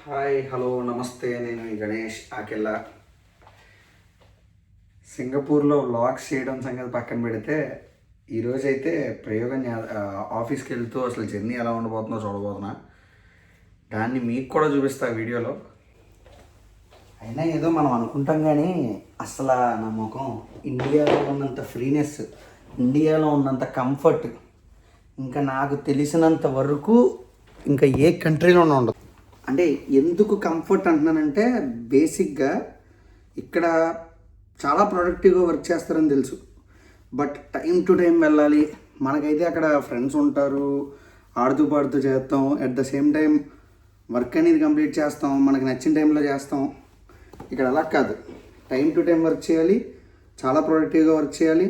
Hi hello నమస్తే, నేను మీ గణేష్ ఆకెల్లా. సింగపూర్లో వ్లాగ్స్ చేయడం సంగతి పక్కన పెడితే ఈరోజైతే ప్రయోగం ఆఫీస్కి వెళ్తూ అసలు జర్నీ ఎలా ఉండబోతుందో చూడబోతున్నా. దాన్ని మీకు కూడా చూపిస్తా వీడియోలో. అయినా ఏదో మనం అనుకుంటాం కానీ అసలు నా ముఖం ఇండియాలో ఉన్నంత ఫ్రీనెస్, ఇండియాలో ఉన్నంత కంఫర్ట్ ఇంకా నాకు తెలిసినంత వరకు ఇంకా ఏ కంట్రీలోనూ ఉండదు. అంటే ఎందుకు కంఫర్ట్ అంటున్నానంటే బేసిక్గా ఇక్కడ చాలా ప్రొడక్టివ్గా వర్క్ చేస్తారని తెలుసు, బట్ టైం టు టైం వెళ్ళాలి. మనకైతే అక్కడ ఫ్రెండ్స్ ఉంటారు, ఆడుతూ పాడుతూ చేస్తాం, at the same time work అనేది కంప్లీట్ చేస్తాం, మనకు నచ్చిన టైంలో చేస్తాం. ఇక్కడ అలా కాదు, టైం టు టైం వర్క్ చేయాలి, చాలా ప్రొడక్టివ్గా వర్క్ చేయాలి,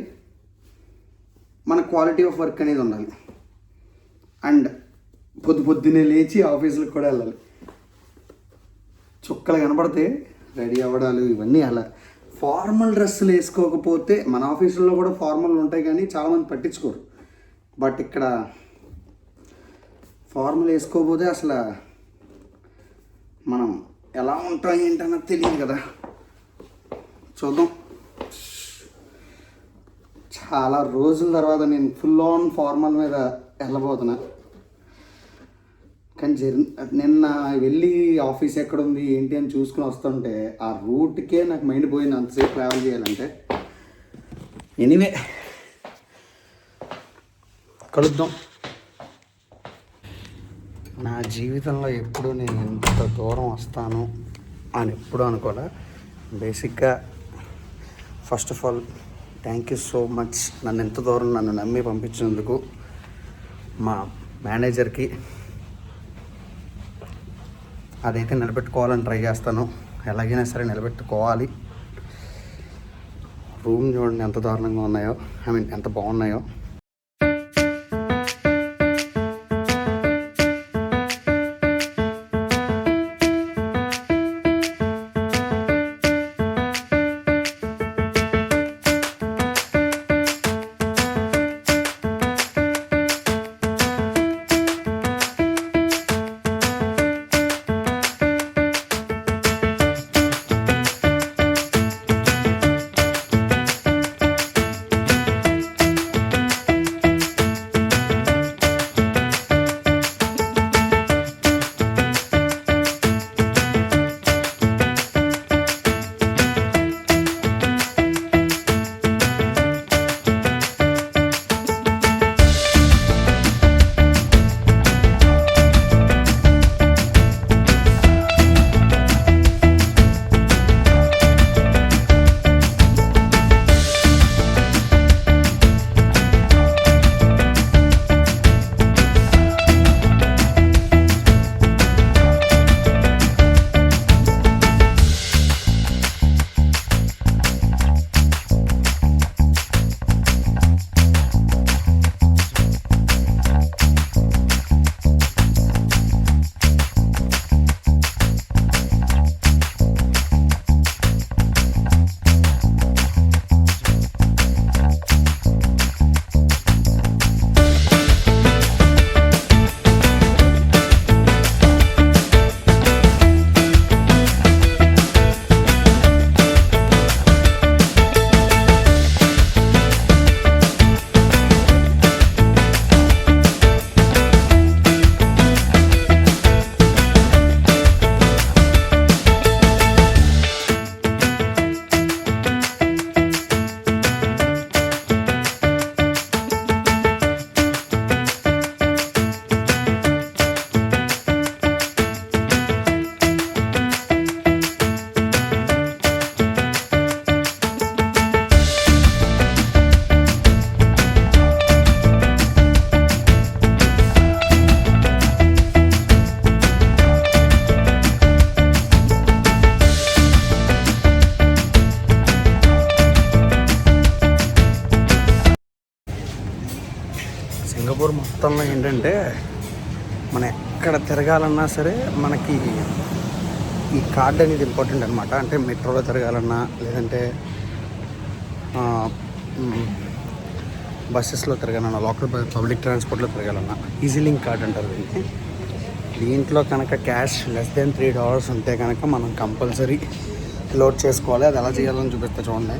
మన క్వాలిటీ ఆఫ్ వర్క్ అనేది ఉండాలి. అండ్ పొద్దున్నే లేచి ఆఫీసులకు కూడా వెళ్ళాలి. చుక్కలు కనపడితే రెడీ అవ్వడాలు ఇవన్నీ అలా. ఫార్మల్ డ్రెస్సులు వేసుకోకపోతే మన ఆఫీసుల్లో కూడా ఫార్మల్ ఉంటాయి కానీ చాలామంది పట్టించుకోరు. బట్ ఇక్కడ ఫార్మల్ వేసుకోకపోతే అసలు మనం ఎలా ఉంటాం ఏంటన్నది తెలియదు కదా. చూద్దాం. చాలా రోజుల తర్వాత నేను ఫుల్ ఆన్ ఫార్మల్ మీద వెళ్ళబోతున్నా. కానీ నిన్న వెళ్ళి ఆఫీస్ ఎక్కడ ఉంది ఏంటి అని చూసుకుని వస్తుంటే ఆ రూట్కే నాకు మైండ్ పోయింది అంతసేపు ట్రావెల్ చేయాలంటే. ఎనీవే కలుద్దాం. నా జీవితంలో ఎప్పుడు నేను ఇంత దూరం వస్తాను అని ఎప్పుడు అనుకోలే. బేసిక్గా first of all thank you so much, నన్ను ఎంత దూరం నన్ను నమ్మి పంపించినందుకు మా మేనేజర్కి. అదైతే నిలబెట్టుకోవాలని ట్రై చేస్తాను, ఎలాగైనా సరే నిలబెట్టుకోవాలి. రూమ్ చూడండి ఎంత దారుణంగా ఉన్నాయో, ఎంత బాగున్నాయో. సింగపూర్ మొత్తంలో ఏంటంటే మనం ఎక్కడ తిరగాలన్నా సరే మనకి ఈ కార్డ్ అనేది ఇంపార్టెంట్ అనమాట. అంటే మెట్రోలో తిరగాలన్నా, లేదంటే బస్సెస్లో తిరగాలన్నా, లోకల్ పబ్లిక్ ట్రాన్స్పోర్ట్లో తిరగాలన్నా ఈజీ లింక్ కార్డ్ అంటారు దీన్ని. దీంట్లో కనుక క్యాష్ లెస్ దెన్ $3 ఉంటే కనుక మనం కంపల్సరీ లోడ్ చేసుకోవాలి. అది ఎలా చేయాలని చూపిస్తా చూడండి.